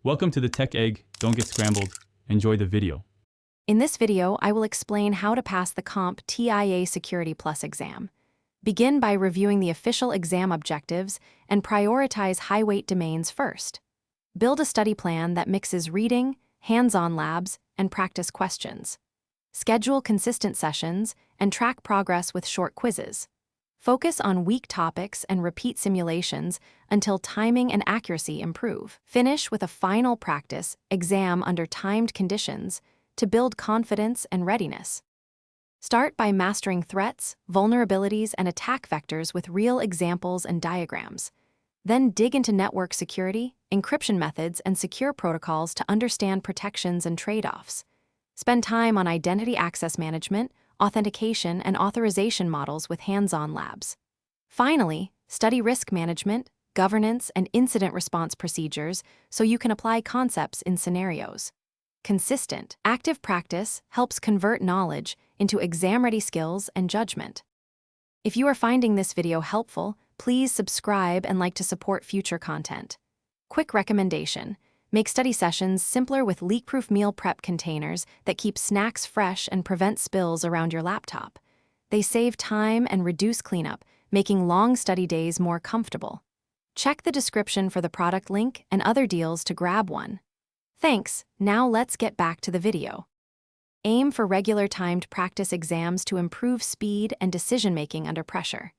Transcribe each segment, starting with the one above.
Welcome to the Tech Egg. Don't get scrambled. Enjoy the video. In this video, I will explain how to pass the CompTIA Security Plus exam. Begin by reviewing the official exam objectives and prioritize high-weight domains first. Build a study plan that mixes reading, hands-on labs, and practice questions. Schedule consistent sessions and track progress with short quizzes. Focus on weak topics and repeat simulations until timing and accuracy improve. Finish with a final practice exam under timed conditions to build confidence and readiness. Start by mastering threats, vulnerabilities, and attack vectors with real examples and diagrams. Then dig into network security, encryption methods, and secure protocols to understand protections and trade-offs. Spend time on identity access management, authentication, and authorization models with hands-on labs. Finally, study risk management, governance, and incident response procedures so you can apply concepts in scenarios. Consistent, active practice helps convert knowledge into exam-ready skills and judgment. If you are finding this video helpful, please subscribe and like to support future content. Quick recommendation: make study sessions simpler with leak-proof meal prep containers that keep snacks fresh and prevent spills around your laptop. They save time and reduce cleanup, making long study days more comfortable. Check the description for the product link and other deals to grab one. Thanks. Now let's get back to the video. Aim for regular timed practice exams to improve speed and decision-making under pressure.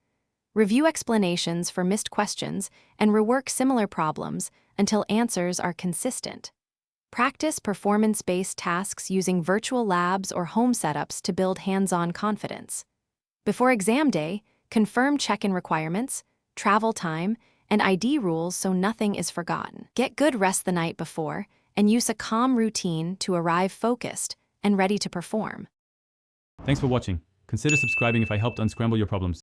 Review explanations for missed questions and rework similar problems until answers are consistent. Practice performance-based tasks using virtual labs or home setups to build hands-on confidence. Before exam day, confirm check-in requirements, travel time, and ID rules so nothing is forgotten. Get good rest the night before and use a calm routine to arrive focused and ready to perform. Thanks for watching. Consider subscribing if I helped unscramble your problems.